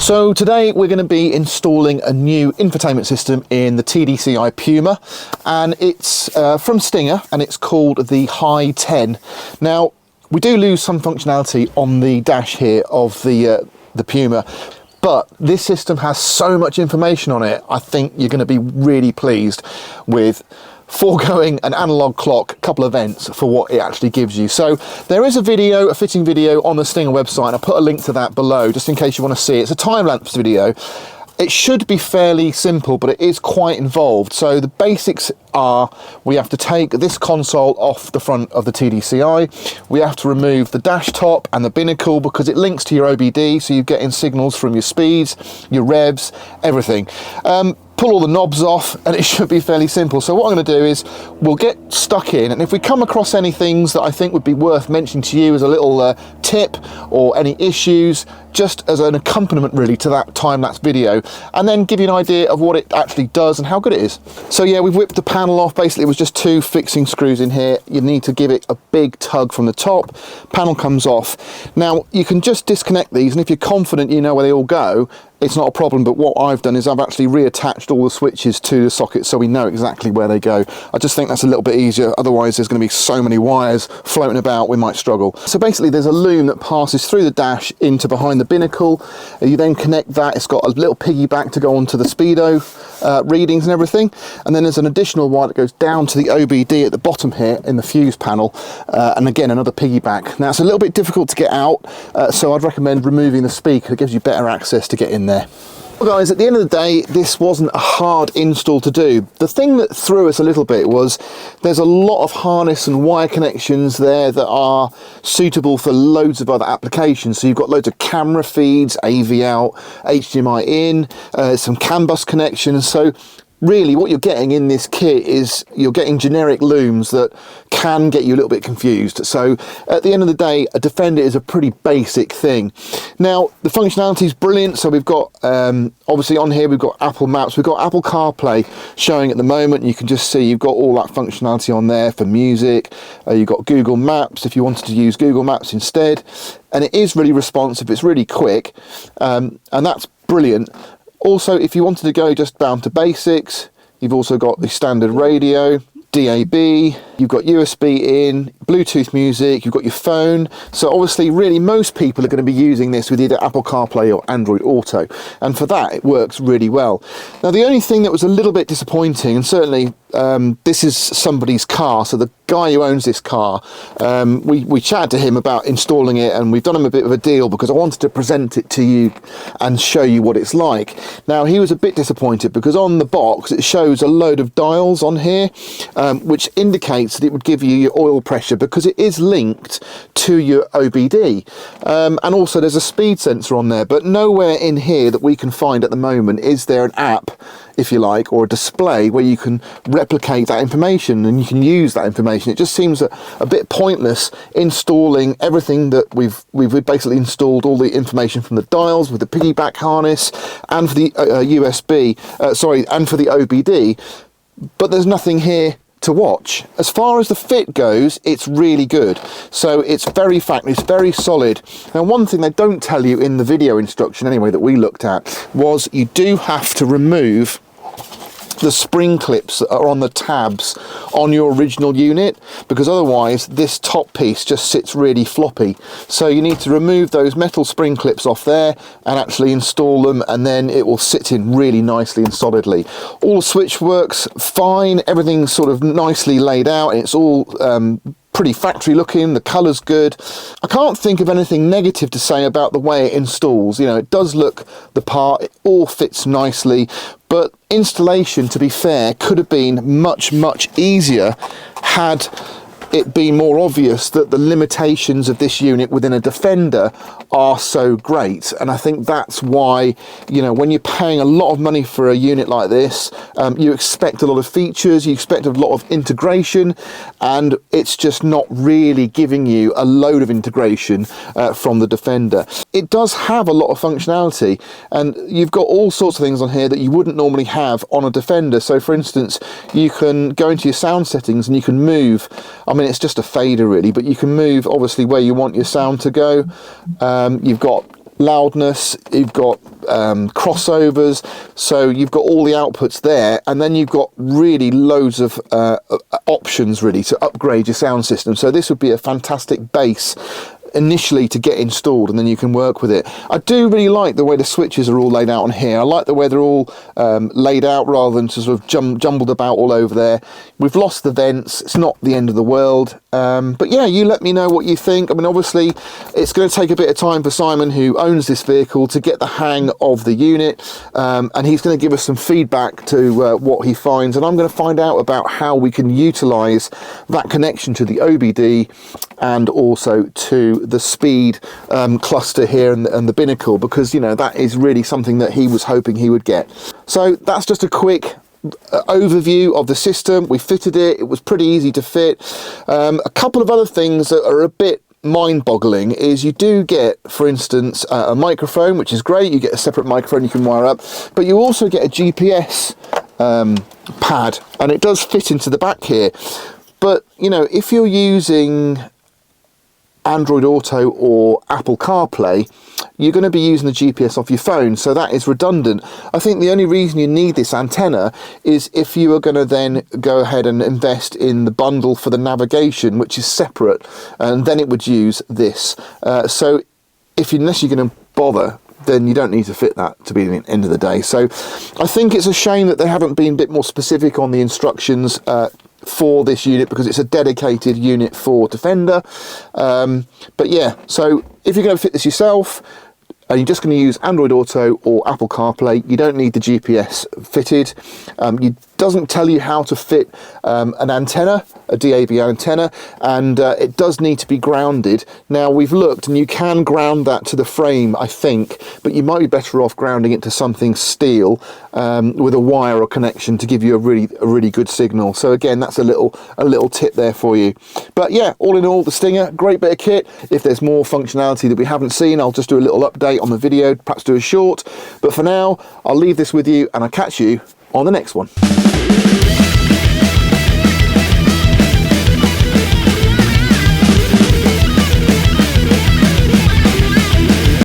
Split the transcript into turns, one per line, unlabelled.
So today we're going to be installing a new infotainment system in the Tdci Puma, and it's from Stinger, and it's called the Heigh10. Now we do lose some functionality on the dash here of the Puma, but this system has so much information on it. I think you're going to be really pleased with foregoing an analog clock, couple of events for what it actually gives you. So there is a video, a fitting video on the Stinger website, and I'll put a link to that below just in case you want to see it. It's a time-lapse video. It should be fairly simple, but it is quite involved. So the basics are, we have to take this console off the front of the Tdci. We have to remove the dash top and the binnacle because it links to your OBD, so you're getting signals from your speeds, your revs, everything. Pull all the knobs off and it should be fairly simple. So what I'm going to do is we'll get stuck in, and if we come across any things that I think would be worth mentioning to you as a little tip, or any issues, just as an accompaniment really to that time-lapse video, and then give you an idea of what it actually does and how good it is. So yeah, we've whipped the panel off. Basically it was just two fixing screws in here. You need to give it a big tug from the top, panel comes off. Now you can just disconnect these, and if you're confident you know where they all go, it's not a problem. But what I've done is I've actually reattached all the switches to the socket so we know exactly where they go. I just think that's a little bit easier, otherwise there's going to be so many wires floating about we might struggle. So basically there's a loom that passes through the dash into behind the binnacle. You then connect that, it's got a little piggyback to go onto the speedo readings and everything, and then there's an additional wire that goes down to the OBD at the bottom here in the fuse panel, and again another piggyback. Now it's a little bit difficult to get out, so I'd recommend removing the speaker. It gives you better access to get in there. Well guys, at the end of the day, this wasn't a hard install to do. The thing that threw us a little bit was there's a lot of harness and wire connections there that are suitable for loads of other applications. So you've got loads of camera feeds, AV out, HDMI in, some CAN bus connections. So really what you're getting in this kit is you're getting generic looms that can get you a little bit confused. So at the end of the day, a Defender is a pretty basic thing. Now the functionality is brilliant. So we've got obviously on here we've got Apple Maps, we've got Apple Carplay showing at the moment. You can just see you've got all that functionality on there for music. You've got Google Maps if you wanted to use Google Maps instead, and it is really responsive, it's really quick, and that's brilliant. Also, if you wanted to go just down to basics, you've also got the standard radio, DAB, you've got USB in, Bluetooth music, you've got your phone. So obviously really most people are going to be using this with either Apple CarPlay or Android Auto, and for that it works really well. Now the only thing that was a little bit disappointing, and certainly this is somebody's car, so the guy who owns this car, we chatted to him about installing it, and we've done him a bit of a deal because I wanted to present it to you and show you what it's like. Now he was a bit disappointed because on the box it shows a load of dials on here, which indicates that it would give you your oil pressure because it is linked to your OBD, and also there's a speed sensor on there, but nowhere in here that we can find at the moment is there an app, if you like, or a display where you can replicate that information and you can use that information. It just seems a bit pointless installing everything that we've basically installed all the information from the dials with the piggyback harness and for the and for the OBD, but there's nothing here to watch. As far as the fit goes, it's really good. So it's very factory, it's very solid. Now one thing they don't tell you in the video instruction anyway that we looked at was you do have to remove the spring clips that are on the tabs on your original unit, because otherwise this top piece just sits really floppy. So you need to remove those metal spring clips off there and actually install them, and then it will sit in really nicely and solidly. All the switch works fine, everything's sort of nicely laid out, and it's all pretty factory looking, the colour's good. I can't think of anything negative to say about the way it installs. You know, it does look the part, it all fits nicely, but installation, to be fair, could have been much easier had it been more obvious that the limitations of this unit within a Defender are so great. And I think that's why, you know, when you're paying a lot of money for a unit like this, you expect a lot of features, you expect a lot of integration, and it's just not really giving you a load of integration from the Defender. It does have a lot of functionality, and you've got all sorts of things on here that you wouldn't normally have on a Defender. So for instance, you can go into your sound settings and you can move, I mean, it's just a fader really, but you can move obviously where you want your sound to go. You've got loudness, you've got crossovers, so you've got all the outputs there, and then you've got really loads of options really to upgrade your sound system. So this would be a fantastic base initially to get installed, and then you can work with it. I do really like the way the switches are all laid out on here. I like the way they're all laid out rather than sort of jumbled about all over there. We've lost the vents, it's not the end of the world, but yeah, you let me know what you think. I mean, obviously it's going to take a bit of time for Simon, who owns this vehicle, to get the hang of the unit, and he's going to give us some feedback to what he finds, and I'm going to find out about how we can utilize that connection to the OBD and also to the speed cluster here and the binnacle, because, you know, that is really something that he was hoping he would get. So that's just a quick overview of the system. We fitted it, it was pretty easy to fit. A couple of other things that are a bit mind-boggling is you do get, for instance, a microphone, which is great. You get a separate microphone you can wire up, but you also get a GPS pad, and it does fit into the back here. But, you know, if you're using Android Auto or Apple CarPlay, you're going to be using the GPS off your phone, so that is redundant. I think the only reason you need this antenna is if you are going to then go ahead and invest in the bundle for the navigation, which is separate, and then it would use this. So unless you're going to bother, then you don't need to fit that to be the end of the day. So I think it's a shame that they haven't been a bit more specific on the instructions for this unit, because it's a dedicated unit for Defender. But yeah, so if you're going to fit this yourself and you're just going to use Android Auto or Apple CarPlay, you don't need the GPS fitted. It doesn't tell you how to fit an antenna, a DAB antenna, and it does need to be grounded. Now, we've looked and you can ground that to the frame, I think, but you might be better off grounding it to something steel with a wire or connection to give you a really good signal. So again, that's a little tip there for you. But yeah, all in all, the Stinger, great bit of kit. If there's more functionality that we haven't seen, I'll just do a little update on the video, perhaps do a short. But for now, I'll leave this with you and I'll catch you on the next one.